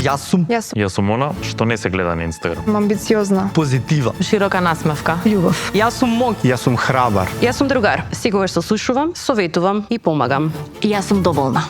Јас сум Јас сум она што не се гледа на Инстаграм. Амбициозна. позитивен. Широка насмевка. Љубов. Јас сум мог. Јас сум храбар. Јас сум другар. Секогаш се слушувам, советувам и помагам. Јас сум доволна.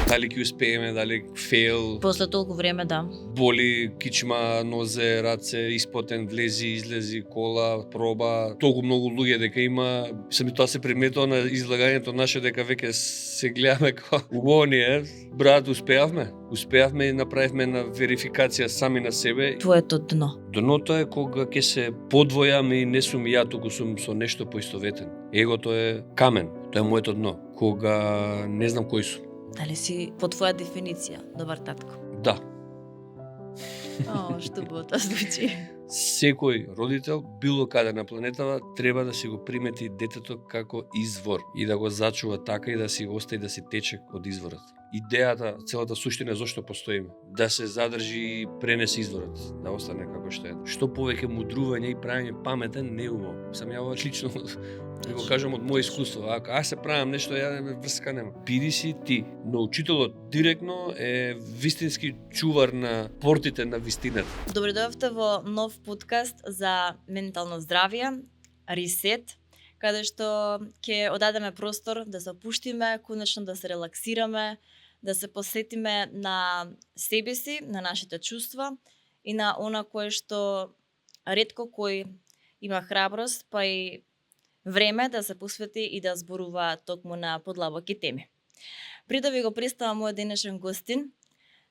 Дали ќе успееме, дали фейл, После толку време, да. боли, кичма, нозе, раце, испотен, влези, излези, кола, проба, толку многу луѓе дека има. Сами тоа се приметува на излагањето наше дека веќе се гледаме како угоние. Брат, успеавме и направивме на верификација сами на себе. Твоето дно. Дното е кога ќе се подвојам и не сум ја, туку сум со нешто поистоветен. Егото е камен, тоа е моето дно. Кога не знам кој сум. Дали си по твоја дефиниција добар татко? Да. О, што било тоа звучи. Секој родител, било каде на планетава, треба да си го примети детето како извор и да го зачува така и да си го остави да си тече од изворот. Идејата, целата суштина зошто постоиме, да се задржи и пренесе изворот, да остане како што е. Што повеќе мудрување и правење паметен не е убаво. Сам ја ова лично да го кажам од моје искуство. Ако аз се правам нешто, ја врска нема. Биди си ти, но учителот директно е вистински чувар на портите на вистината. Добре дојавте во нов подкаст за ментално здравје, Ресет, каде што ќе одадеме простор да се опуштиме, конечно да се релаксираме, да се посетиме на себе си, на нашите чувства и на она кое што ретко кој има храброст, па и време да се посвети и да зборува токму на подлабоки теми. Пред да ви го представам мојот денешен гостин,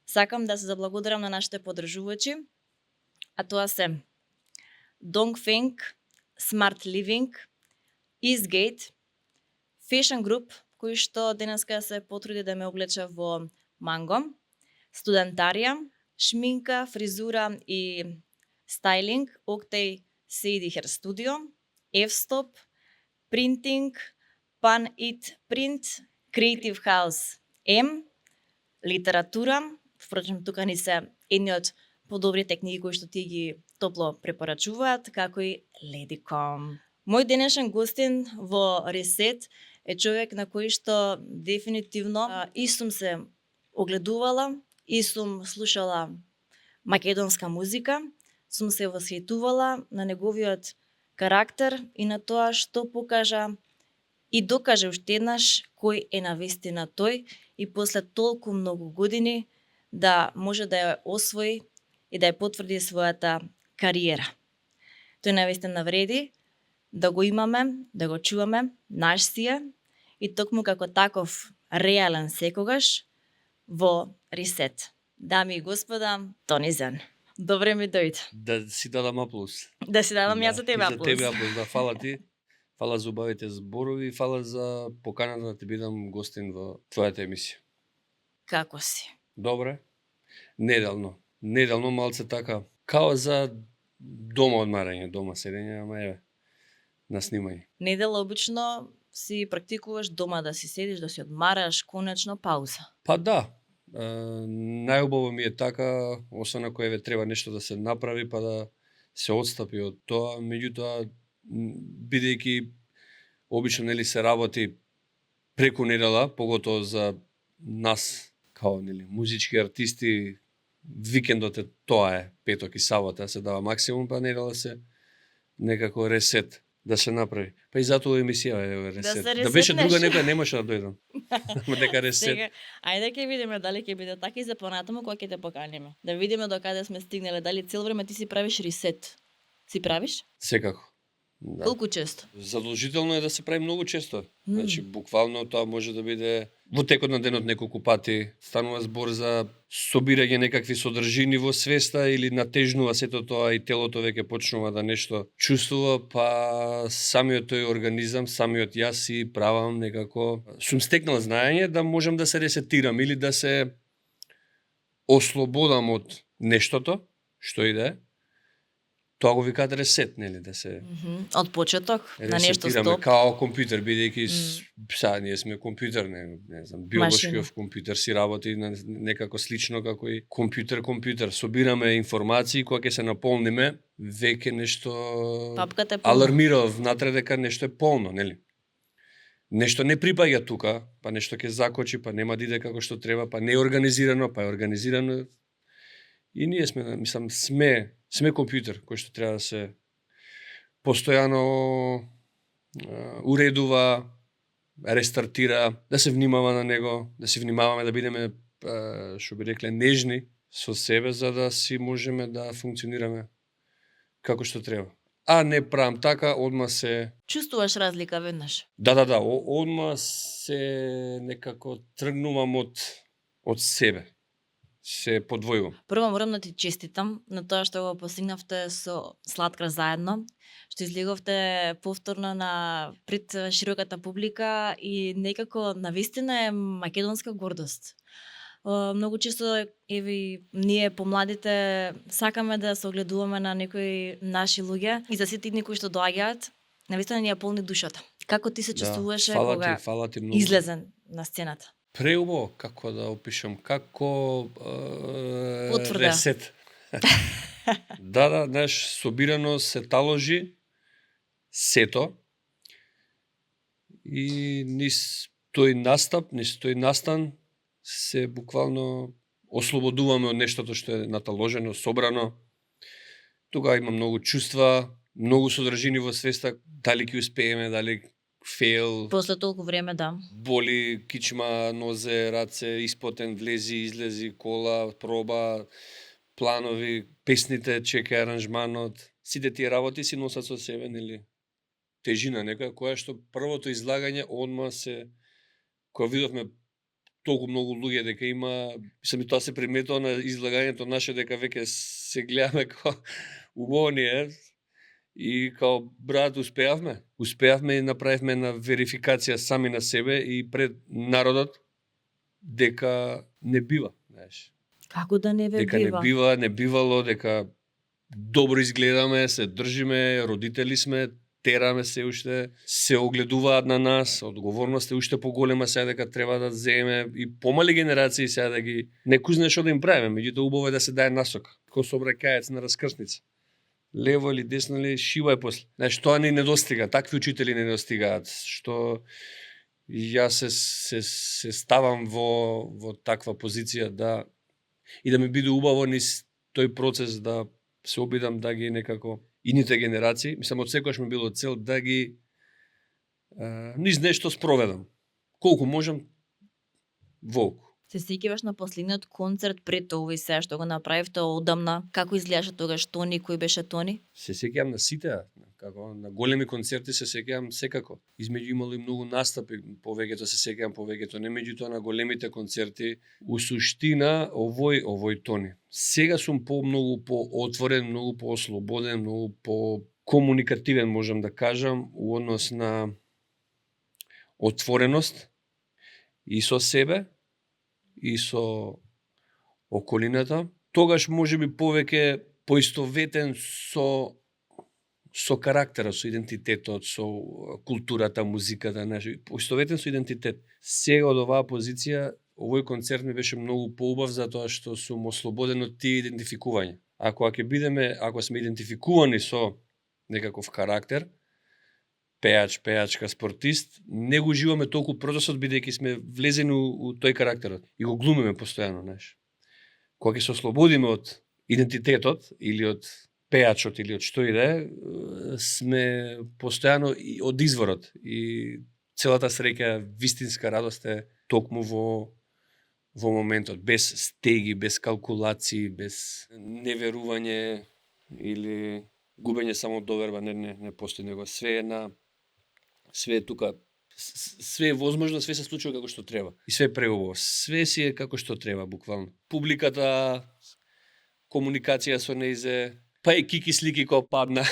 сакам да се заблагодарам на нашите поддржувачи, а тоа се Dongfeng, Smart Living, Eastgate, Fashion Group, кој што денеска се потруди да ме облече во манго, Студентарија, шминка, фризура и стайлинг, Octay Seidi Hair Studio, F-Stop, Printing, Pan It Print, Creative House M, литература, впрочем тука ни се едни од подобрите книги кои што ти ги топло препорачуваат, како и Ledicom. Мој денешен гостин во Ресет е човек на кој што дефинитивно и сум се огледувала, и сум слушала македонска музика, сум се восхитувала на неговиот карактер и на тоа што покажа и докаже уште еднаш кој е навистина тој и после толку многу години да може да ја освои и да ја потврди својата кариера. Тој навистина вреди да го имаме, да го чуваме, наш си е и токму како таков реален секогаш во Ресет. Дами и господа, Тони Зен. Добре ми дојде. Да си дадам аплауз. Да си дадам јас за тебе За тебе аплауз. аплауз, да, фала ти. Фала за убавите зборови, фала за поканата да ти бидам гостин во твојата емисија. Како си? Добре. Неделно малце така, као за дома одмарање, дома седење, ама еве, на снимање. Недела обично си практикуваш дома да си седиш, да си одмараш, конечно пауза. Па да, најубаво ми е така, освен ако еве треба нешто да се направи, па да се отстапи од тоа, меѓутоа, бидејќи обично нели се работи преку недела, поготово за нас, као нели музички артисти, викендот е тоа е, петок и сабота се дава максимум, па недела се некако ресет да се направи. Па и затоа емисија е ресет. се Да беше друга ресетнеш. некоја немаше да дојдам. Ама дека ресет. Сега, ајде ќе видиме дали ќе биде така и за понатаму кога ќе те поканиме. Да видиме до каде сме стигнале, дали цел време ти си правиш ресет. Си правиш? Секако. Да. Колку често? Задолжително е да се прави многу често. Значи, буквално тоа може да биде во текот на денот неколку пати. Станува збор за собирање некакви содржини во свеста или натежнува сето тоа и телото веќе почнува да нешто чувствува, па самиот тој организам, самиот јас си правам некако... Сум стекнал знаење да можам да се ресетирам или да се ослободам од нештото, што и да е. Тоа го викаат ресет, нели, да се Од почеток на нешто ресетираме стоп. као компјутер, бидејќи сега ние сме компјутер, не знам, биолошкиот компјутер си работи некако слично како и компјутер. Собираме информации, кога ќе се наполниме, веќе нешто Папката е полна. алармира внатре дека нешто е полно, нели? нешто не припаѓа тука, па нешто ќе закочи, па нема да иде како што треба, па не е организирано, па е организирано. И ние сме, мислам, сме компјутер кој што треба да се постојано уредува, рестартира, да се внимава на него, да се внимаваме да бидеме, што би рекле, нежни со себе, за да си можеме да функционираме како што треба. А не правам така, одма се... Чувствуваш разлика веднаш? Да, одма се некако тргнувам од себе. Се подвојувам. Прво морам да ти честитам на тоа што го постигнавте со Сладкар заедно, што излеговте повторно пред широката публика и некако навистина е македонска гордост. Многу често еви ние помладите сакаме да се огледуваме на некои наши луѓе и за сите идни кои што доаѓаат, навистина ни ја полни душата. Како ти се чувствуваше кога фала ти многу. излезен на сцената? Преубаво, како да опишам, како Потврда. ресет. Да, знаеш, собирано се таложи сето и низ тој настап, низ тој настан се буквално ослободуваме од нештото што е наталожено, собрано. Тука има многу чувства, многу содржини во свеста, дали ќе успееме, дали фейл, После толку време, да. боли, кичма, нозе, раце, испотен, влези, излези, кола, проба, планови, песните, чека аранжманот. Сите тие работи си носат со себе, нели? Тежина некоја, која што првото излагање одма се, кога видовме толку многу луѓе дека има, мислам и тоа се приметува на излагањето наше, дека веќе се гледаме како убаво ни е. И као брат успеавме и направивме една верификација сами на себе и пред народот дека не бива, знаеш. Како да не ве Дека бива? не бивало, дека добро изгледаме, се држиме, родители сме, тераме се уште, се огледуваат на нас, одговорност е уште поголема сега дека треба да земеме и помали генерации сега да ги не кузне што да им правиме, меѓутоа убаво е да се дае насока, како сообраќаец на раскрсница. Лево или десно или шива е после. Знаеш, тоа ни недостига, такви учители не недостигаат, што јас се ставам во таква позиција да и да ми биде убаво низ тој процес да се обидам да ги некако ините генерации, мислам од секогаш ми било цел да ги низ нешто спроведам. Колку можам волку. Се сеќаваш на последниот концерт пред овој се што го направивте одамна? Како изгледаше тогаш Тони, кој беше Тони? Се сеќавам на сите, како на големи концерти се сеќавам секако. Измеѓу имало и многу настапи, повеќето се сеќавам, повеќето не, меѓутоа на големите концерти, у суштина овој Тони. Сега сум многу поотворен, многу поослободен, многу комуникативен, можам да кажам, у однос на отвореност и со себе, и со околината. Тогаш можеби повеќе поистоветен со карактерот, со идентитетот, со културата, музиката, поистоветен со идентитет. Сега од оваа позиција, овој концерт ми беше многу поубав затоа што сум ослободен од тие идентификувања. Ако сме идентификувани со некаков карактер, пеач, пеачка, спортист, не го живаме толку процесот бидејќи сме влезени у тој карактерот и го глумиме постојано, знаеш. Кога ќе се ослободиме од идентитетот или од пеачот или од што и да е, сме постојано и од изворот и целата среќа, вистинска радост е токму во моментот, без стеги, без калкулации, без неверување или губење самодоверба, не постои него. Све е тука, све е возможно, све се случува како што треба. И све е преубаво. Све си е како што треба, буквално. Публиката, комуникација со неизе, па и кики слики кој падна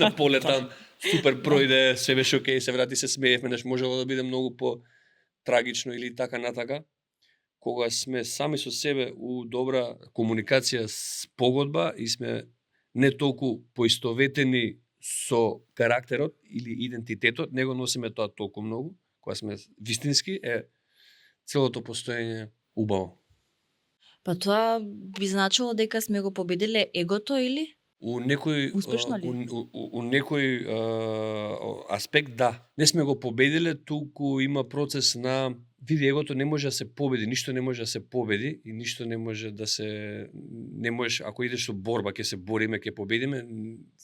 на поле там, супер пројде, све беше окей, се врати, се смеевме, можело да биде многу по-трагично или така натака. Кога сме сами со себе у добра комуникација, спогодба и сме не толку поистоветени со карактерот или идентитетот, него носиме тоа толку многу, кога сме вистински, е целото постоење убаво. Па тоа би значило дека сме го победиле егото или? У некој Успешно ли? у некој аспект да. Не сме го победиле, туку има процес на види, егото не може да се победи, ништо не може да се победи и ништо не може да се не можеш, ако идеш со борба, ќе се бориме, ќе победиме,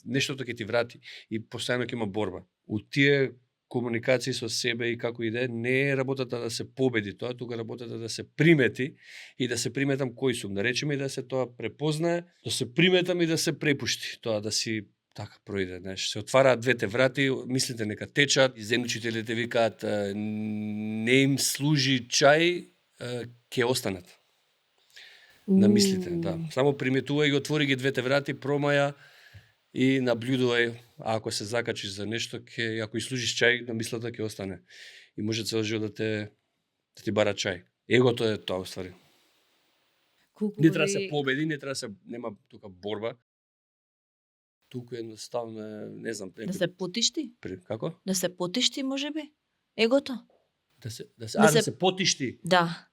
нештото ќе ти врати и постојано ќе има борба. У тие комуникации со себе и како и да е, не е работата да се победи тоа, тука работата да се примети и да се приметам кој сум, да речеме и да се тоа препознае, да се приметам и да се препушти, тоа да си така проиде, знаеш, се отвараат двете врати, мислите нека течат, и земјучителите викаат не им служи чај, ќе останат. На мислите, да. Само приметувај ги, отвори ги двете врати, промаја и наблюдувај, а ако се закачиш за нешто, ако и служиш чај, на мислата ќе остане. И може цел живот да ти бара чај. Егото е тоа, уствари. Не треба да се победи, не треба да се, нема тука борба. Туку едноставно, не знам, Да се потишти? Како? Да се потишти, можеби? Егото? Да се потишти. Да.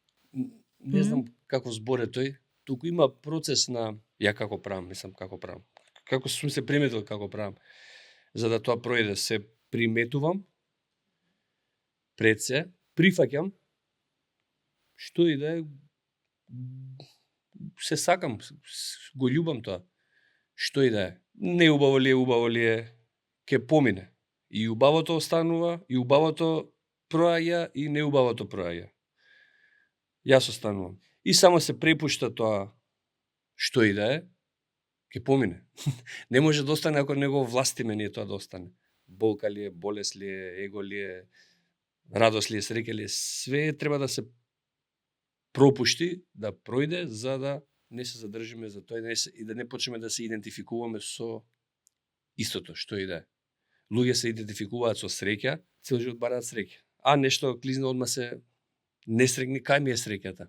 Не знам како зборе тој. Туку има процес на ја како правам, мислам како правам. Како сум се приметил како правам. За да тоа пројде, се приметувам пред се, прифаќам што и да е, се сакам, го љубам тоа. Што и да е. Не убаво ли е, ќе помине. И убавото останува, и убавото проаѓа, и неубавото проаѓа. Јас останувам. И само се препушта тоа што и да е, ќе помине. Не може да остане ако не го властиме ние тоа да остане. Болка ли е, болест ли е, его ли е, радост ли е, среќа ли е, све треба да се пропушти, да пројде, за да не се задржиме за тоа и да не почнеме да се идентификуваме со истото, што и да е. Луѓе се идентификуваат со среќа, цел живот бараат среќа. А нешто клизна одма се несрекни, кај ми е среќата?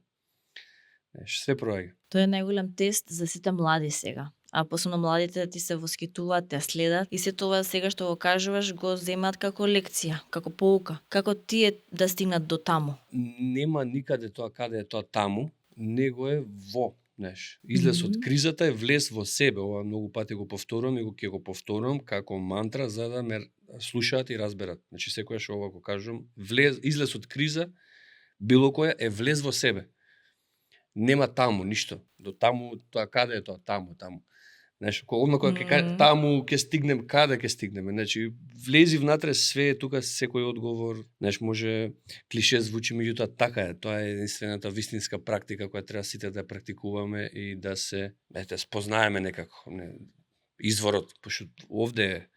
Све проаѓа. Тоа е најголем тест за сите млади сега. А посебно младите ти се воскитуваат, те следат и се тоа сега што го кажуваш го земаат како лекција, како поука. Како тие да стигнат до таму? Нема никаде тоа каде е тоа таму, него е во. Знаеш, излез од кризата е влез во себе. Ова многу пати го повторувам и ќе го повторувам како мантра за да ме слушаат и разберат. Значи секојаш ова го кажувам, излез од криза, било која е влез во себе. Нема таму ништо. До таму, тоа каде е тоа? Таму. Знаеш, одма кога ќе кажа таму ќе стигнем, каде ќе стигнеме? Значи влези внатре, све е тука, секој одговор. Знаеш, може клише звучи, меѓутоа така е. Тоа е единствената вистинска практика која треба сите да практикуваме и да се спознаеме некако. Изворот, пошто овде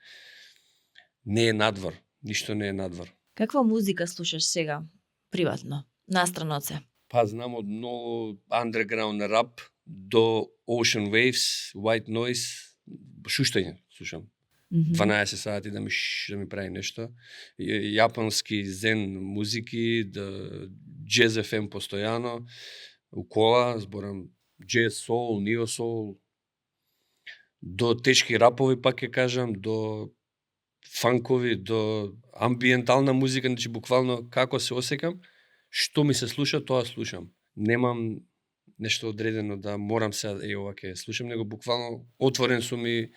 не е надвор, ништо не е надвор. Каква музика слушаш сега, приватно, настрано од се? Па знам од многу underground рап до Ocean Waves, White Noise, шуштање слушам. 12 сати да ми прави нешто. Јапонски зен музики, Jazz FM постојано, у кола, зборам Jazz Soul, Neo Soul, до тешки рапови, пак ќе кажам, до фанкови, до амбиентална музика, значи буквално како се осекам, што ми се слуша, тоа слушам. Немам нешто одредено да морам се ова ќе слушам, него буквално отворен сум и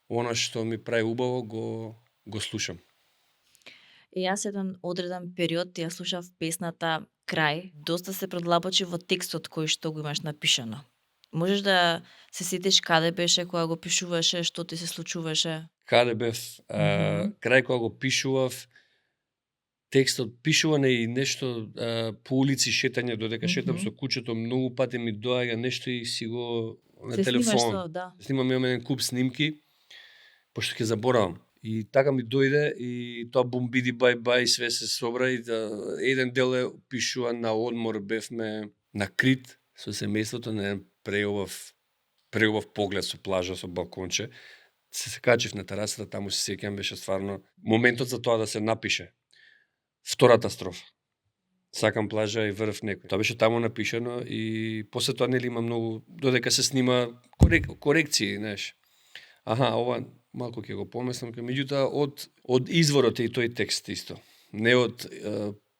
она што ми прави убаво го слушам. Јас еден одреден период ја слушав песната Крај, доста се предлабочи во текстот кој што го имаш напишано. Можеш да се сетиш каде беше кога го пишуваше, што ти се случуваше? Каде бев, крај кога го пишував, текстот пишуване и нешто по улици шетање, додека шетам со кучето, многу пати ми доаѓа нешто и си го на телефон. Снимам еден куп снимки, пошто ќе заборавам. И така ми дојде и тоа бумбиди бај све се собра и еден дел е пишуван на одмор, бевме на Крит со семејството на еден преубав поглед со плажа, со балконче. Се качив на терасата, таму се сеќам, беше стварно моментот за тоа да се напише. Втората строфа. Сакам плажа и врв некој. Тоа беше таму напишано и после тоа нели има многу, додека се снима корекции, знаеш. Ова малку ќе го помеслам, меѓутоа од изворот е и тој текст исто. Не од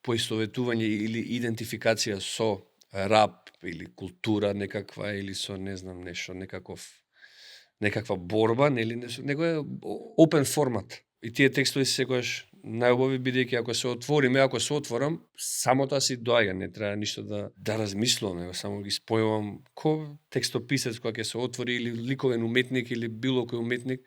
поистоветување или идентификација со рап или култура некаква или со не знам нешто, некаков некаква борба, нели, него е open формат. И тие текстови секогаш најубави бидејќи ако се отвориме, ако се отворам, само тоа си доаѓа, не треба ништо да размислувам, него само ги спојувам ко текстописец кога ќе се отвори или ликовен уметник или било кој уметник,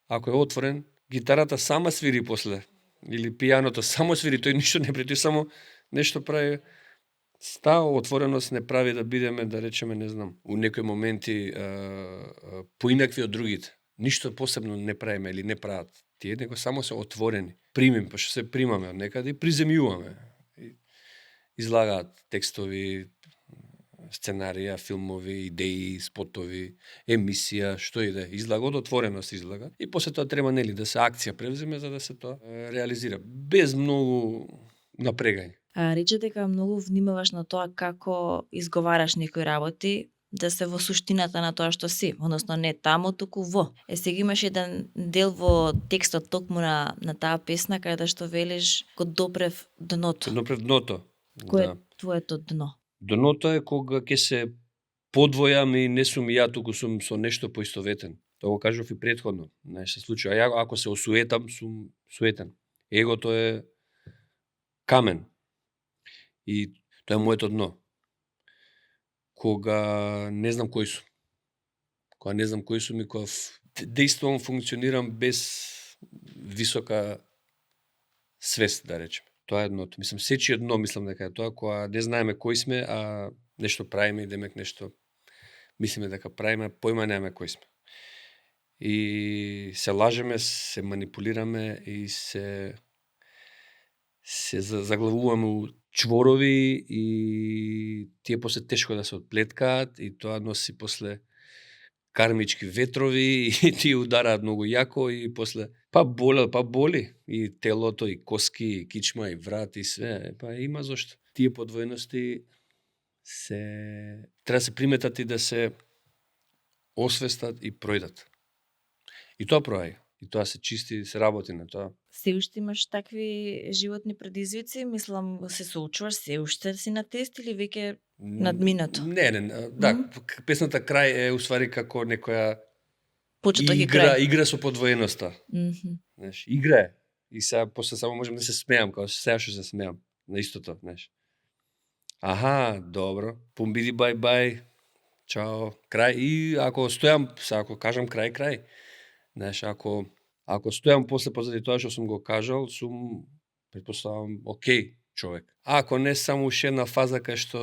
ако е отворен, гитарата сама свири после или пијаното само свири, тој ништо не прави, тој само нешто прави. Таа отвореност не прави да бидеме, да речеме, не знам, у некои моменти поинакви од другите. Ништо посебно не правиме или не прават тие, него само се отворени. Примим, пошто се примаме од некаде и приземјуваме. Излагаат текстови, сценарија, филмови, идеи, спотови, емисија, што и да е. Излага од отвореност излага. И после тоа треба, нели, да се акција превземе за да се тоа реализира. Без многу напрегање. Рече дека многу внимаваш на тоа како изговараш некои работи, да се во суштината на тоа што си, односно не таму, туку во. Сега имаш еден дел во текстот токму на таа песна, каде што велиш го допрев дното. Допрев дното. Кој е твоето дно? Дното е кога ќе се подвојам и не сум ја, туку сум со нешто поистоветен. Тоа го кажав и претходно. Знаеш, се случува. Ја ако се осуетам, сум суетен. Егото е камен. И тоа е моето дно. Кога не знам кој сум. Кога не знам кој сум и кога действувам, функционирам без висока свест, да речем. Тоа е дното. Мислам, сечи дно, мислам дека е тоа, кога не знаеме кој сме, а нешто правиме и демек нешто мислиме дека правиме, појма немаме кој сме. И се лажеме, се манипулираме и се заглавуваме у чворови и тие после тешко да се отплеткаат и тоа носи после кармички ветрови и тие удараат многу јако и после па боли и телото и коски и кичма и врат и све, па има зошто. Тие подвојности треба се приметат и да се освестат и пројдат. И тоа проаѓа. И тоа се чисти, се работи на тоа. Се уште имаш такви животни предизвици? Мислам, се соучуваш, се уште си на тест или веќе надминато? Не, да, песната Крај е уствари како некоја Почеток и крај. игра со подвоеноста. Знаеш, игра е. И сега после само можам да се смеам, како сега што се смеам на истото, знаеш. Аха, добро. Пумбиди бај, чао, крај. И ако стојам, ако кажам крај. Знаеш, ако стојам после позади тоа што сум го кажал, сум, предпоставам, окей човек. А ако не само уште една фаза кај што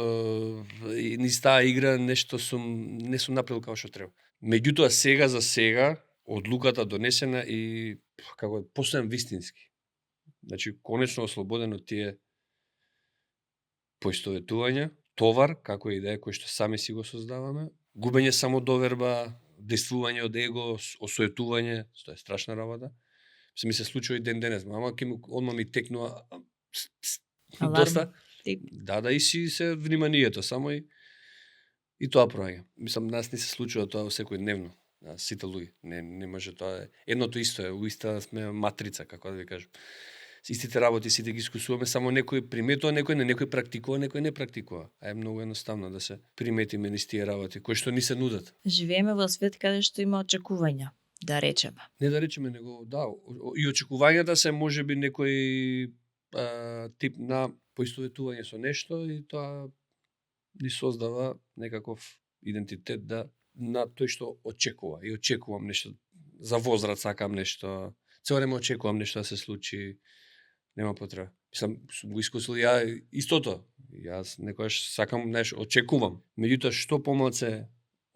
низ таа игра нешто не сум направил како што треба. Меѓутоа сега за сега одлуката донесена и како постојам вистински. Значи конечно ослободен од тие поистоветувања, товар како и да е кој што сами си го создаваме, губење самодоверба, действување од его, осуетување, тоа е страшна работа. Ми се случува и ден денес, ама одма ми текнува доста. Да, и си се вниманието, само и тоа проаѓа. Мислам, нас не се случува тоа секојдневно. Сите луѓе, не може тоа. Едното исто е, уиста сме матрица, како да ви кажам. Истите работи сите ги искусуваме, само некој приметува, некој практикува, некој не практикува. А е многу едноставно да се приметиме низ тие работи, кои што ни се нудат. Живееме во свет каде што има очекувања, да речеме. Не да речеме, него, да, и очекувањата се можеби некој тип на поистоветување со нешто и тоа ни создава некаков идентитет на тој што очекува. И очекувам нешто, за возраст сакам нешто, цело време очекувам нешто да се случи, нема потреба. Мислам, сум го искусил ја истото. Јас некојаш сакам нешто, очекувам. Меѓутоа, што помалце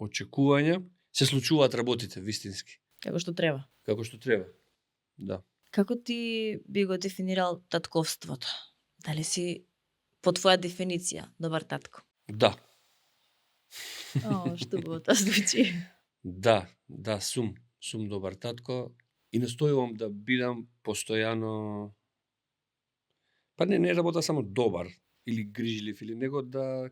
очекувања, се случуваат работите вистински. Како што треба. Како што треба, да. Како ти би го дефинирал татковството? Дали си по твоја дефиниција добар татко? Да. Што го тоа звучи? Да, сум добар татко и настојувам да бидам постојано, па не работа само добар или грижлив или него да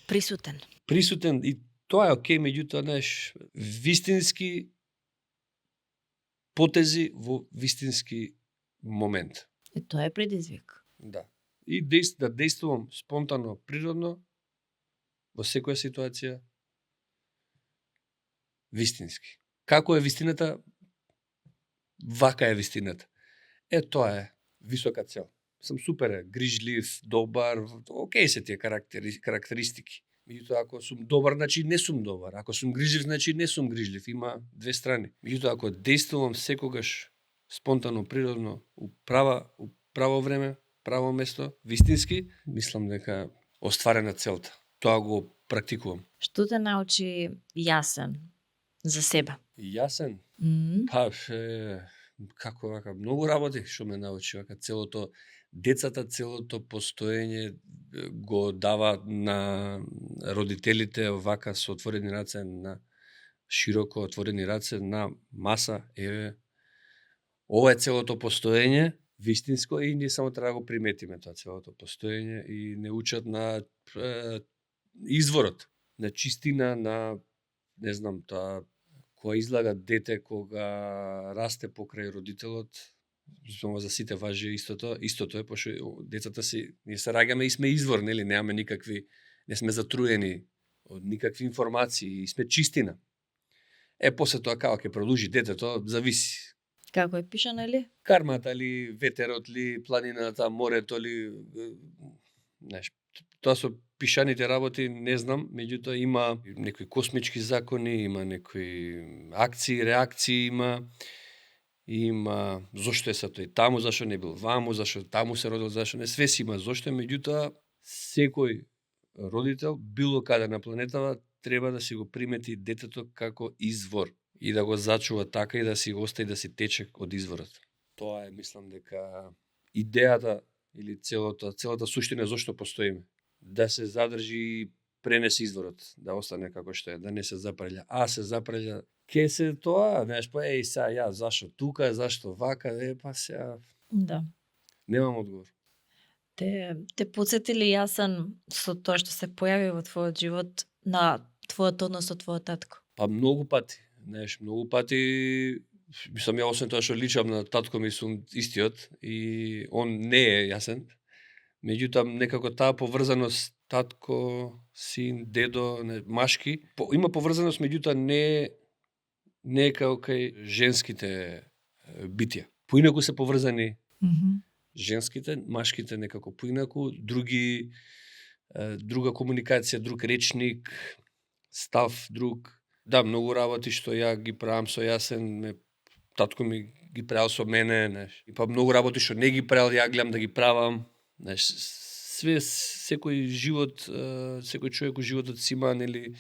присутен и тоа е окей, меѓутоа знаеш, вистински потези во вистински момент. И тоа е предизвик. Да. И да действувам спонтано, природно во секоја ситуација вистински. Како е вистината? Вака е вистината. Тоа е висока цел. Сум супер, грижлив, добар, окей се тие карактеристики. Меѓутоа, ако сум добар, значи не сум добар. Ако сум грижлив, значи не сум грижлив. Има две страни. Меѓутоа, ако действувам секогаш спонтано, природно, у право време, право место, вистински, мислам дека остварена целта. Тоа го практикувам. Што те научи Јасен за себе? Јасен? Па, како вака, многу работи што ме научи, вака целото, децата целото постоење го дава на родителите вака со отворени раце, на широко отворени раце, на маса, ова е целото постоење, вистинско, и ние само треба да го приметиме тоа целото постоење и не учат на изворот, на чистина, на, не знам, тоа кога излага дете, кога расте покрај родителот, за сите важи истото е, пошто децата ние се раѓаме и сме извор, нели, немаме никакви, не сме затруени од никакви информации, и сме чистина. После тоа како ќе продолжи детето, зависи. Како е пишано ли? Кармата ли, ветерот ли, планината, морето ли, знаеш, тоа со пишаните работи не знам, меѓутоа има некои космички закони, има некои акции, реакции, има зошто е са тој таму, зашто не бил ваму, зашто таму се родил, зашто не, све си има зошто, меѓутоа секој родител било каде на планетава треба да си го примети детето како извор и да го зачува така и да си го остави да си тече од изворот. Тоа е, мислам дека идејата или целата суштина зошто постоиме. Да се задржи и пренесе изворот, да остане како што е, да не се запрелја. Се запрелја, ке се тоа, знаеш, сега зашто тука, зашто вака, па сега. Да. Немам одговор. Те подсети ли Јасен со тоа што се појави во твојот живот на твојот однос со твојот татко? Па многу пати, знаеш, многу пати. Мислам, ја освен тоа што личам на татко ми сум истиот и он не е Јасен. Меѓутоа, некако таа поврзаност татко, син, дедо, машки, има поврзаност, меѓутоа не е како кај женските битија. Поинаку се поврзани женските, машките некако поинаку, друга комуникација, друг речник, став друг. Да, многу работи што ја ги правам со Јасен, татко ми ги правил со мене, и па многу работи што не ги правил, ја гледам да ги правам. Секој човек у животот си има, нели,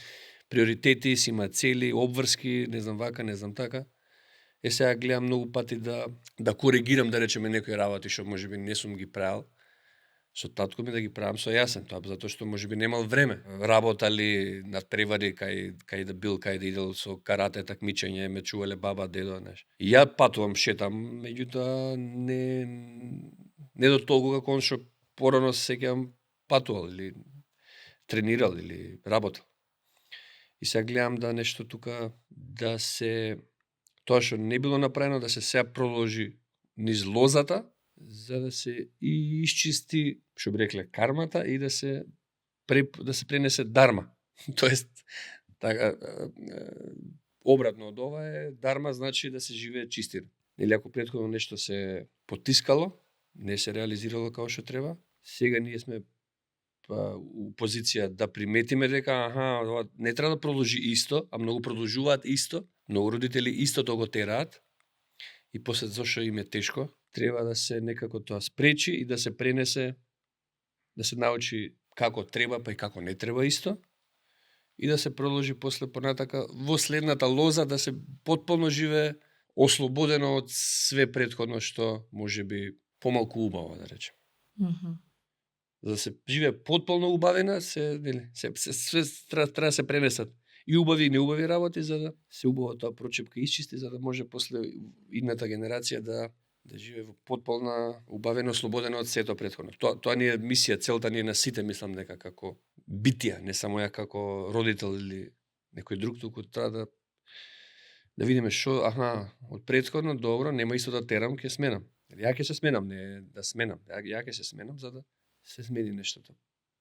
приоритети, си има цели, обврски, не знам вака, не знам така. Сега гледам многу пати да коригирам, да речеме, некои работи што можеби не сум ги правил со татко ми, да ги правам со Јасен, тоа затоа што можеби немал време. Работали над превари кај да идел со карате такмичење, ме чувале баба, дедо, знаеш. И ја патувам, шетам, меѓутоа не до толку како он што порано се сеќавам патувал или тренирал или работел. И сега гледам да нешто тука да се тоа што не било направено да се сега продолжи низ лозата, за да се и исчисти, што би рекле, кармата и да се пренесе дарма. Тоест, така, обратно од ова е дарма, значи да се живее чистина. Или ако претходно нешто се потискало, не се реализирало како што треба, сега ние сме у позиција да приметиме дека ова не треба да продолжи исто, а многу продолжуваат исто, многу родители истото го тераат и после зашто им е тешко, треба да се некако тоа спречи и да се пренесе, да се научи како треба, па и како не треба исто, и да се продолжи после понатака во следната лоза да се потполно живее ослободено од све претходно што можеби помалку убаво, да речем. За да се живее потполно убавена, све треба да се пренесат и убави и неубави работи, за да се убаво тоа прочепка исчисти, за да може после идната генерација да живее во потполна убавена, ослободена од сето претходно. Тоа ни е мисија, целта ни е на сите, мислам дека како битија, не само ја како родител или некој друг, туку треба да видиме што, од претходно, добро, нема исто да терам, ќе сменам. Ја ќе се сменам, не да сменам. Ја ќе се сменам за да се смени нештото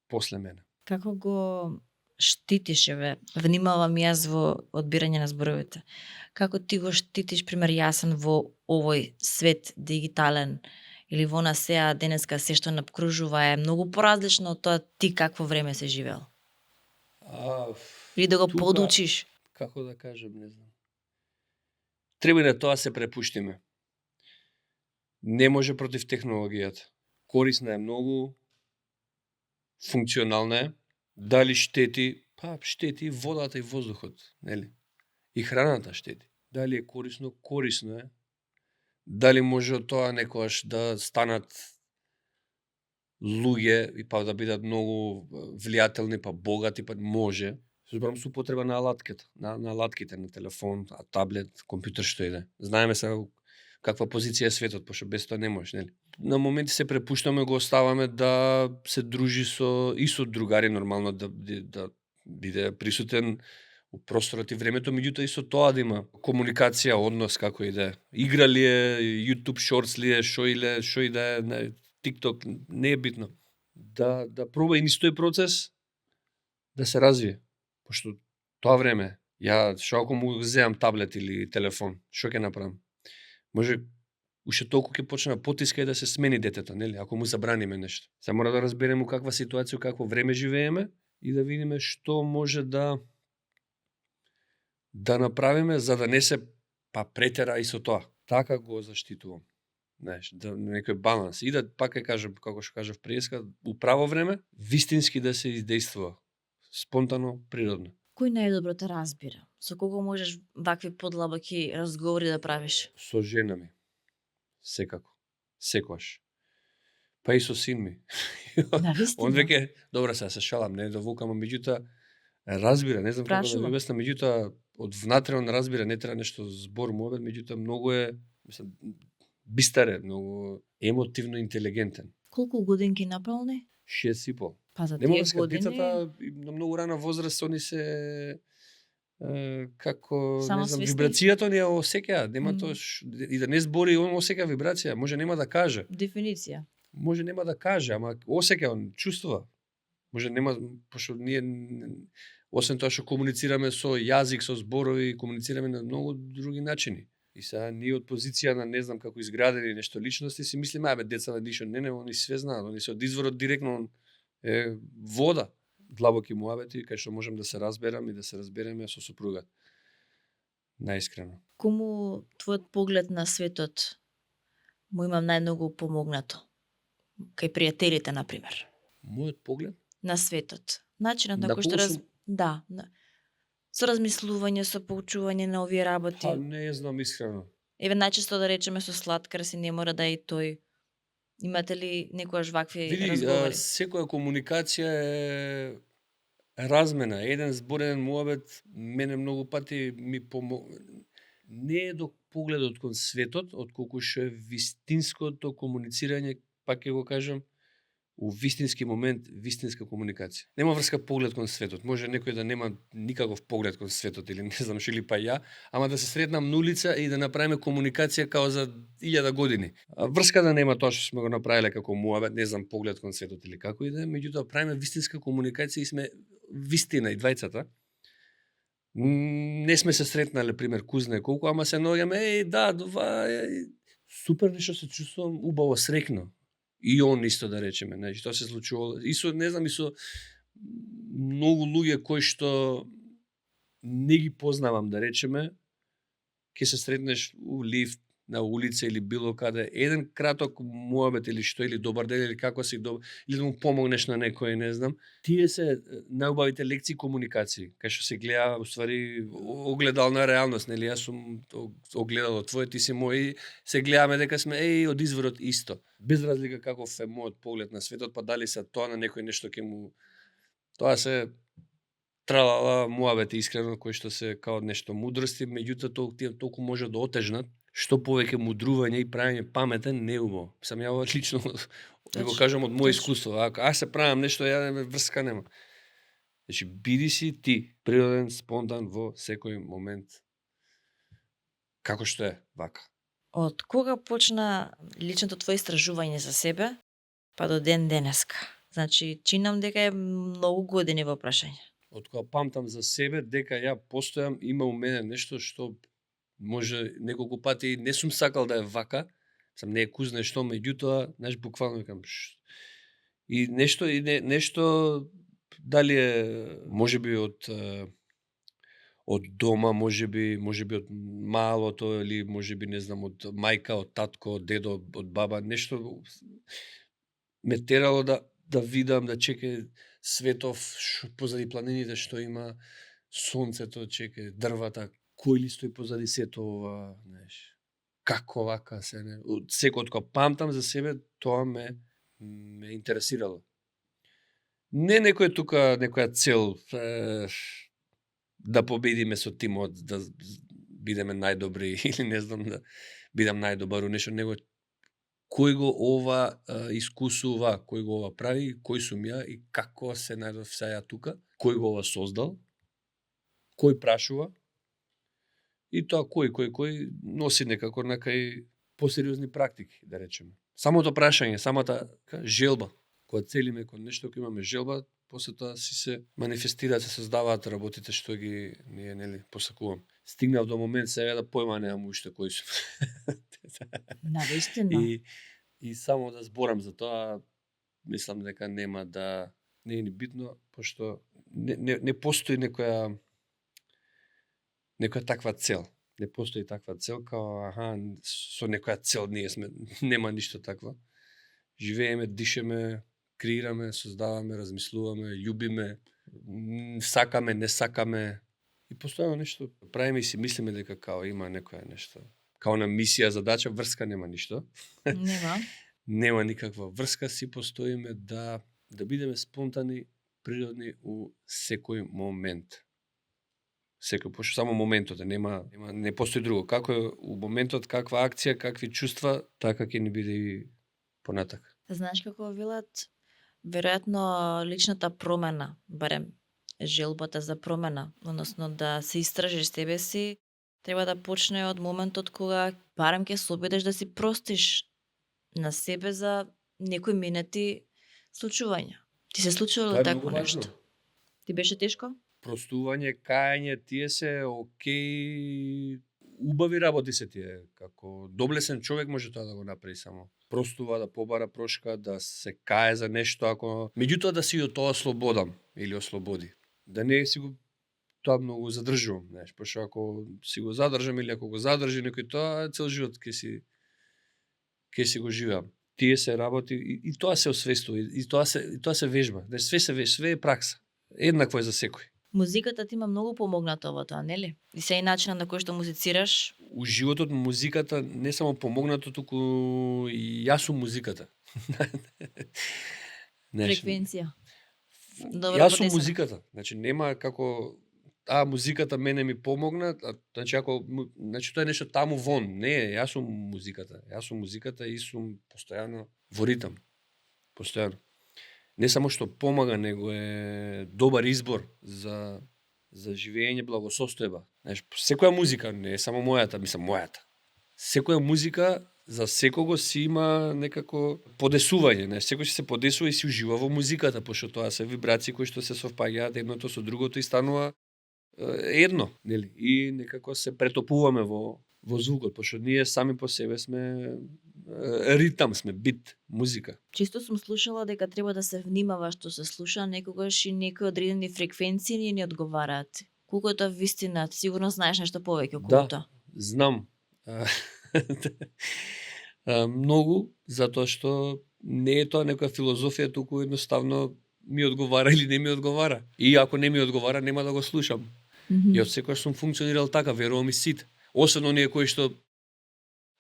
после мене. Како го штитиш, внимавам јас во одбирање на зборовите. Како ти го штитиш, пример, јасен во овој свет дигитален, или во нас сега денеска се што напкружува е многу поразлично од тоа ти какво време се живеел. Или да го тука- подучиш. Како да кажем, не знам. Треба и на тоа се препуштиме. Не може против технологијата. Корисна е многу, функционална е. Дали штети? Па штети водата и воздухот, нели? И храната штети. Дали е корисно? Корисно е. Дали може од тоа некојаш да станат луѓе и па да бидат многу влијателни, па богати, па може. Зборам со употреба на алатките, на алатките, на телефон, таблет, компјутер, што и да е. Знаеме сега каква позиција е светот, пошто без тоа не можеш, нели? На моменти се препуштаме, го оставаме да се дружи со другари, нормално да биде присутен у просторот и времето, меѓутоа и со тоа да има комуникација, однос, како и да е. Игра ли е, YouTube Shorts ли е, шо и да е, TikTok, не е битно. Да проба и низ тој процес да се развие. Пошто тоа време, шо ако му земам таблет или телефон, шо ќе направам? Може уште толку ќе почне да потиска и да се смени детето, нели? Ако му забраниме нешто. Се мора да разбереме каква ситуација, какво време живееме и да видиме што може да направиме за да не се претера и со тоа. Така го заштитувам. Знаеш, да некој баланс. И да пак ќе кажам, како што кажав преска, у право време, вистински да се издействува. Спонтано, природно. Кој најдобро те разбира? Со кого можеш вакви подлабоки разговори да правиш? Со жена ми. Секако. Секојаш. Па и со син ми. Да, вистина. Он веќе, добра се шалам, не да вукам, меѓутоа разбира, не знам како да ви обяснам, меѓутоа од внатре он разбира, не треба нешто збор мовет, меѓутоа многу е, мислам, бистар е, многу емотивно интелигентен. Колку годинки наполни? 6,5. Па за Нема тие врска, години... децата на многу рана возраст они се како, Само не знам, свесни? вибрацијата ни ја осеќа, нема тоа и да не збори, он осеќа вибрација, може нема да каже. Дефиниција. Може нема да каже, ама осеќа, он чувствува. Може нема, пошто ние освен тоа што комуницираме со јазик, со зборови, комуницираме на многу други начини. И сега ние од позиција на не знам како изградени нешто личности си мислиме, децата ништо не, они све знаат, они се од изворот директно вода, длабоки муабети, кај што можем да се разберам и да се разбереме со супругат. Наискрено. Кому твојот поглед на светот му имам најмногу помогнато? Кај пријателите, например. Мојот поглед? На светот. Начинот на На кој што кого сум? Да. Со размислување, со поучување на овие работи. Не знам искрено. Најчесто да речеме со сладкар си не мора да е и тој. Имате ли некојаш вакви Види, разговори? секоја комуникација е размена. Еден зборен муабет мене многу пати ми не е до погледот кон светот, отколку што е вистинското комуницирање, пак ќе го кажам, у вистински момент, вистинска комуникација. Нема врска поглед кон светот. Може некој да нема никаков поглед кон светот или не знам што, или па ја, ама да се сретнам на улица и да направиме комуникација као за 1000 години. Врска да нема тоа што сме го направиле како муабет, не знам, поглед кон светот или како и да е, меѓутоа правиме вистинска комуникација и сме вистина и двајцата. Не сме се сретнале, пример, кузне колку, ама се наоѓаме, супер нешто се чувствувам убаво, срекно. И он исто да речеме, значи тоа се случувало и со не знам и со многу луѓе кои што не ги познавам да речеме, ќе се сретнеш у лифт, на улица или било каде, еден краток муабет или што, или добар ден или како си или да му помогнеш на некој, не знам. Тие се најубавите лекции комуникации, кај што се гледа уствари огледална реалност, нели? Јас сум огледало твое, ти си мој, се гледаме дека сме од изворот исто. Без разлика каков е мојот поглед на светот, па дали се тоа на некој нешто ќе му тоа се тралала муабети искрено кои што се као нешто мудрости, меѓутоа тие толку може да отежнат. Што повеќе мудрување и правење паметен не убаво. Сам ја лично да го кажам од моје искуство. Ако аз се правам нешто, врска нема. Значи, биди си ти, природен, спонтан во секој момент. Како што е, вака. Од кога почна личното твое истражување за себе, па до ден денеска? Значи, чинам дека е многу години во прашање. од кога памтам за себе, дека ја постојам, има у мене нешто што може неколку пати не сум сакал да е вака, сам не е кузне што, меѓутоа, знаеш, буквално викам, и нешто дали е можеби од дома, можеби од малото или можеби не знам од мајка, од татко, од дедо, од баба, нешто ме терало да видам, да чеке светов позади планините што има, сонцето, чеке дрвата, кој ли стои позади сето ова, знаеш. Како вака се не. Секој кога памтам за себе, тоа ме интересирало. Не некој тука некоја цел да победиме со тимот, да бидеме најдобри или не знам да бидам најдобар у нешто, него кој го ова искусува, кој го ова прави, кој сум ја и како се најдов сега тука, кој го ова создал, кој прашува и тоа кој носи некако накај посериозни практики, да речеме. Самото прашање, самата желба, кога целиме кон нешто, кога имаме желба, после тоа си се манифестираат, се создаваат работите што ги ние нели посакувам. Стигнав до момент сега да појма немам уште кој сум. Навистина. И само да зборам за тоа, мислам дека нема да не е ни битно, пошто не постои некоја таква цел. Не постои таква цел као со некоја цел ние сме, нема ништо такво. Живееме, дишеме, креираме, создаваме, размислуваме, љубиме, сакаме, не сакаме и постојано нешто правиме и си мислиме дека као има некоја нешто. Као на мисија, задача, врска нема ништо. Нема. Нема никаква врска, си постоиме да бидеме спонтани, природни у секој момент. Секој, пошто само моментот не постои друго. Како е у моментот, каква акција, какви чувства, така ќе ни биде и понатак. Знаеш како велат, веројатно личната промена, барем желбата за промена, односно да се истражиш себе си, треба да почне од моментот кога барем ќе се обидеш да си простиш на себе за некои минати случувања. Ти се случувало Тоа е такво многу важно. нешто? Ти беше тешко? Простување, кајање, тие се окей, убави работи се тие, како доблесен човек може тоа да го направи само. Простува, да побара прошка, да се кае за нешто, ако меѓутоа да си од тоа ослободам или ослободи. Да не си го тоа многу задржувам, знаеш, пошто ако си го задржам или ако го задржи некој тоа, цел живот ќе си го живеам. Тие се работи и тоа се освестува и тоа се вежба. Знаеш, све е пракса. Еднакво е за секој. Музиката ти има многу помогнато во тоа, нели? И се и начинот на кој што музицираш. У животот музиката не само помогнато, туку и јас сум музиката. Фреквенција. Добро Јас сум подесена. музиката. Значи нема како музиката мене ми помогна, значи тоа е нешто таму вон. Не, јас сум музиката. Јас сум музиката и сум постојано во ритам. Постојано. Не само што помага, него е добар избор за живење, благосостојба. Знаеш, секоја музика, не е само мојата, мислам мојата. Секоја музика за секого си има некако подесување, знаеш, секој се подесува и си ужива во музиката, пошто тоа се вибрации кои што се совпаѓаат едното со другото и станува едно, нели? И некако се претопуваме во звукот, пошто ние сами по себе сме ритам, сме бит, музика. Чисто сум слушала дека треба да се внимава што се слуша, некогаш и некои одредени фреквенции не одговараат. Колку е тоа вистина? Сигурно знаеш нешто повеќе околу тоа. Знам. Многу, затоа што не е тоа некоја филозофија, туку едноставно ми одговара или не ми одговара. И ако не ми одговара, нема да го слушам. Јас секогаш сум функционирал така, верувам и сите. Особено оние кои што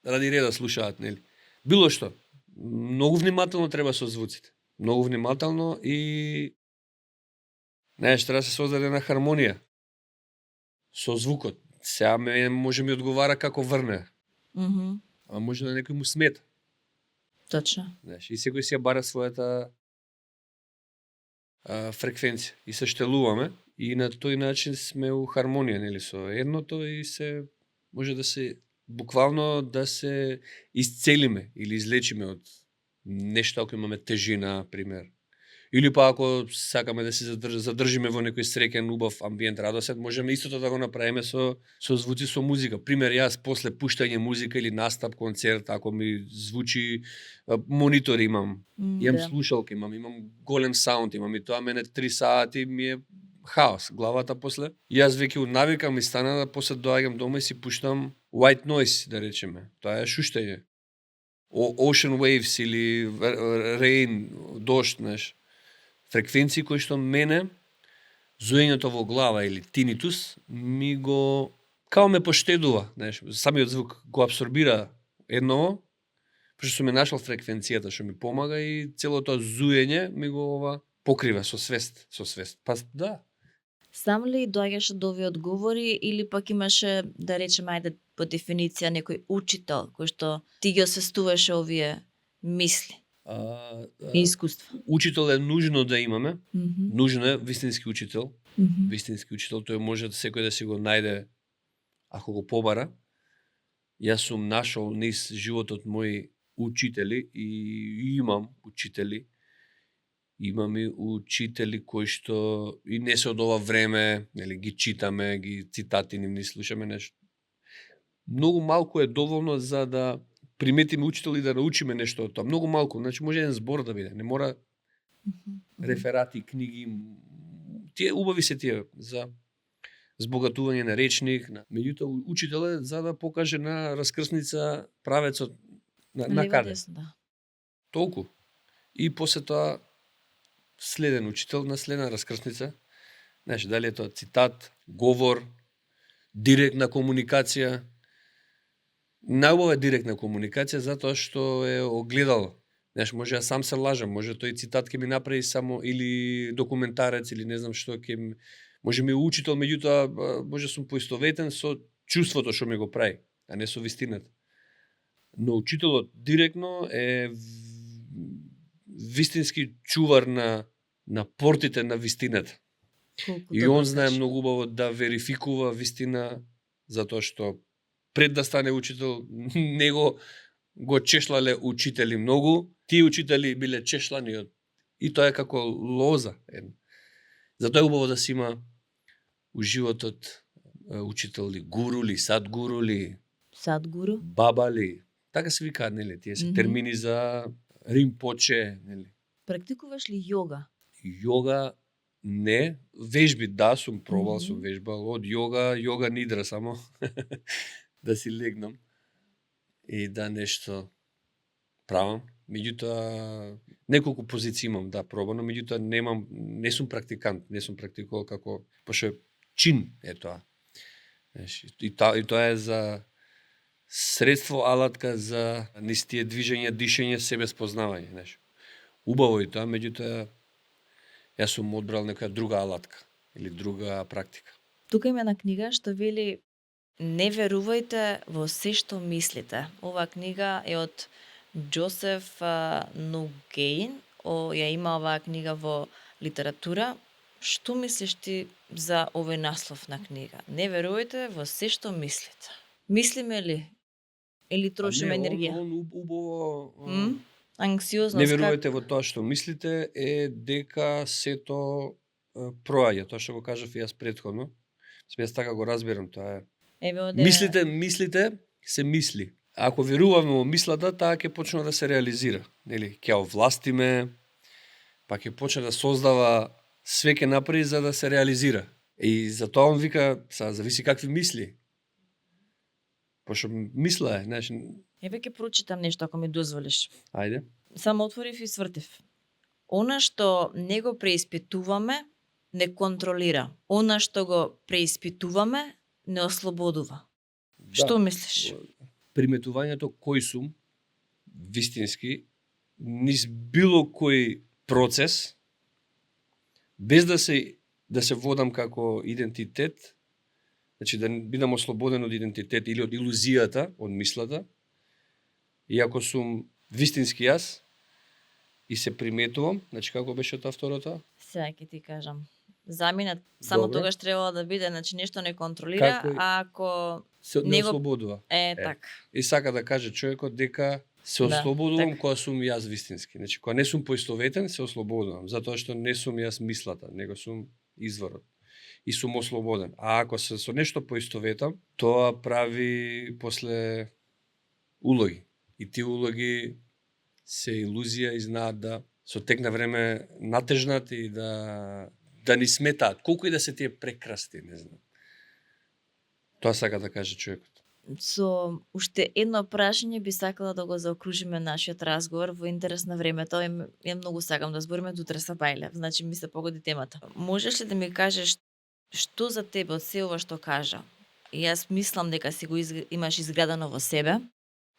ради реда слушаат, нели? Било што. Многу внимателно треба со звуците. Многу внимателно и знаеш, треба да се создаде една хармонија со звукот. Сега може ми одговара како врне. А може да некој му смета. Точно. Знаеш, и секој си ја бара својата фреквенција. И се штелуваме и на тој начин сме у хармонија, нели, со едното и се може да се буквално да се исцелиме или излечиме од нешто ако имаме тежина, пример. Или па ако сакаме да се задржиме во некој среќен, убав амбиент, радосен, можеме истото да го направиме со звуци, со музика. Пример, јас после пуштање музика или настап, концерт, ако ми звучи, монитор имам, имам слушалки, имам голем саунд, имам и тоа мене 3 сати ми е хаос, главата после. Јас веќе навикам и стана да после доаѓам дома и си пуштам white noise, да речеме. Тоа е шуштање. Ocean waves или rain, дожд, знаеш. Фреквенции кои што мене, зуењето во глава или тинитус, ми го, као ме поштедува, знаеш. Самиот звук го абсорбира едново, пошто сум ме нашал фреквенцијата што ми помага и целото зуење ми го покрива со свест. Па да. Сам ли доаѓаше до овие одговори или пак имаше, да речеме, ајде по дефиниција, некој учител кој што ти ги освестуваше овие мисли и искуства? Учител е нужно да имаме. Нужно е вистински учител. Вистински учител, тој може секој да си го најде ако го побара. Јас сум нашол низ животот мој учители и имам учители. Имам и учители кои што и не се од ова време, нели, ги читаме, ги цитати ни слушаме нешто. Многу малку е доволно за да приметиме учител и да научиме нешто од тоа. Многу малку, значи може еден збор да биде, не мора реферати, книги. Тие убави се тие за збогатување на речник, меѓутоа учител е за да покаже на раскрсница правецот на каде. Да. Толку. И после тоа следен учител на следна раскрсница. Знаеш, дали е тоа цитат, говор, директна комуникација. Најубава е директна комуникација затоа што е огледал. Знаеш, може ја сам се лажам, може тој цитат ќе ми направи само или документарец или не знам што може ми учител, меѓутоа може сум поистоветен со чувството што ми го прави, а не со вистината. Но учителот директно е вистински чувар на портите на вистината. И он знае многу убаво да верификува вистина, затоа што пред да стане учител, него го чешлале учители многу, тие учители биле чешлани и тоа е како лоза. Затоа е убаво да си има у животот учител ли, гуру ли, садгуру ли, Садгуру, баба ли, така се викаат, нели, тие се термини за римпоче, нели. Практикуваш ли јога? Јога не, вежби да, сум пробал, сум вежбал од јога нидра само да си легнам и да нешто правам. Меѓутоа неколку позиции имам да пробано, меѓутоа не сум практикант, не сум практикувал како пошто чин е тоа. И тоа е за средство, алатка за низ тие движења, дишење, себе спознавање, знаеш. Убаво и тоа, меѓутоа јас сум одбрал некоја друга алатка или друга практика. Тука има една книга што вели не верувајте во се што мислите. Оваа книга е од Джозеф Нугейн. Ја има оваа книга во литература. Што мислиш ти за овој наслов на книга? Не верувајте во се што мислите. Мислиме ли? Или трошиме енергија? Он убаво... Анксиозност. Не верувајте во тоа што мислите е дека сето проаѓа, тоа што го кажав и јас претходно. Јас така го разбирам, тоа е. Мислите се мисли. Ако веруваме во мислата, таа ќе почне да се реализира, нели? Ќе овластиме, па ќе почне да создава, све ќе направи за да се реализира. И затоа он вика, зависи какви мисли. Пошто мисла е, знаеш. Еве ќе прочитам нешто ако ми дозволиш. Ајде. Само отворив и свртив. Она што не го преиспитуваме, не контролира. Она што го преиспитуваме, не ослободува. Да. Што мислиш? Приметувањето кој сум, вистински, низ било кој процес, без да се водам како идентитет, значи да бидам ослободен од идентитет или од илузијата, од мислата, и ако сум вистински јас и се приметувам, значи како беше тоа второто? Сега ќе ти кажам. За мене само добре. Тогаш требало да биде, значи нешто не контролира, ако се не ослободува. Так. И сака да каже човекот дека Се Да, ослободувам така. кога сум јас вистински. Значи, кога не сум поистоветен, се ослободувам, затоа што не сум јас мислата, него сум изворот. И сум ослободен. А ако се со нешто поистоветам, тоа прави после улоги. И тие улоги се илузија и знаат да со тек на време натежнат и да ни сметаат. Колку и да се тие прекрасни, не знам. Тоа сака да каже човекот. Со уште едно прашање би сакала да го заокружиме нашиот разговор во интерес на времето. Ја многу сакам да збориме до утре са бајле, значи ми се погоди темата. Можеш ли да ми кажеш што за тебе од се ова што кажа? И јас мислам дека си го имаш изградено во себе.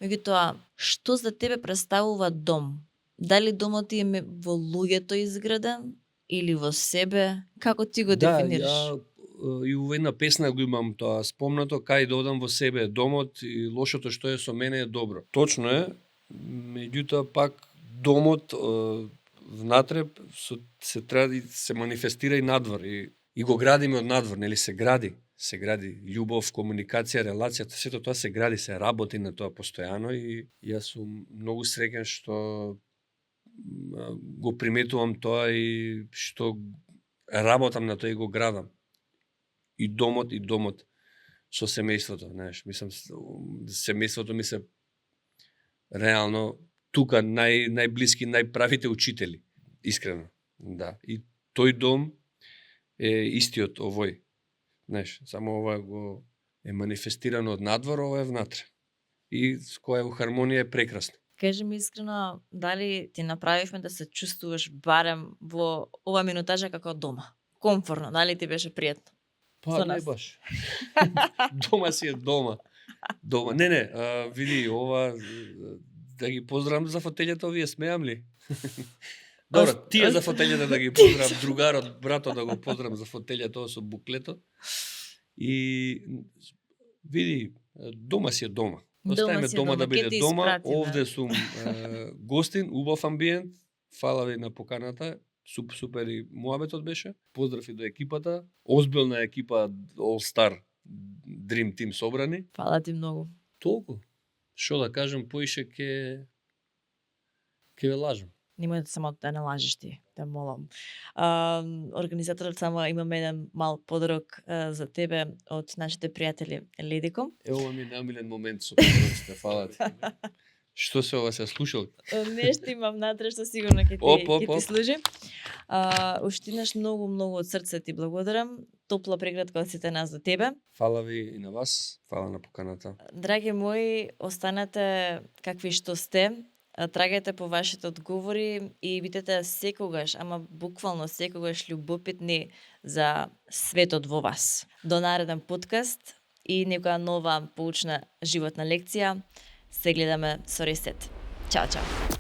Меѓутоа, што за тебе представува дом? Дали домот ти е во луѓето изграден или во себе? Како ти го дефинираш? Да, и во една песна го имам тоа спомнато, кај да одам во себе е домот и лошото што е со мене е добро. Точно е, меѓутоа пак домот внатре се треба се манифестира и надвор и го градиме од надвор, нели се гради љубов, комуникација, релацијата, сето тоа се гради, се работи на тоа постојано и јас сум многу среќен што го приметувам тоа и што работам на тоа и го градам. И домот со семејството, знаеш, мислам семејството ми се реално тука најблиски, најправите учители, искрено. Да. И тој дом е истиот овој. Знаеш, само ова го е манифестирано од надвор, ова е внатре. И која е хармонија е прекрасно. Кажи ми искрено, дали ти направивме да се чувствуваш барем во ова минутажа како дома? Комфорно, дали ти беше пријатно? Па Со не нас. баш. Дома си е дома. Не, види, ова да ги поздравам за фотељата, овие смеам ли? Добро, тие за фотељата да ги поздравам, другарот, братот да го поздравам за фотељата, тоа со буклето. И види, дома си е дома. Оставиме си е дома да ќе биде ти дома. испратиме. Овде сум гостин, убав амбиент. Фала ви на поканата. Супер и муабетот беше. Поздрав и до екипата. Озбилна екипа All Star Dream Team собрани. Фала ти многу. Толку. Што да кажам, поише ќе ве лажам. Немој само да не лажеш ти, те молам. Организаторот само имаме еден мал подарок за тебе од нашите пријатели Ледико. Ево ми намилен момент со подароците, фала ти. Што се ова се слушал? Нешто имам натре што сигурно ќе ти служи. Уште еднаш многу од срце ти благодарам. Топла прегратка од сите нас до тебе. Фала ви и на вас, фала на поканата. Драги мои, останете какви што сте. Трагајте по вашите одговори и бидете секогаш, ама буквално секогаш љубопитни за светот во вас. До нареден подкаст и некоја нова поучна животна лекција. Се гледаме со Ресет. Чао, чао.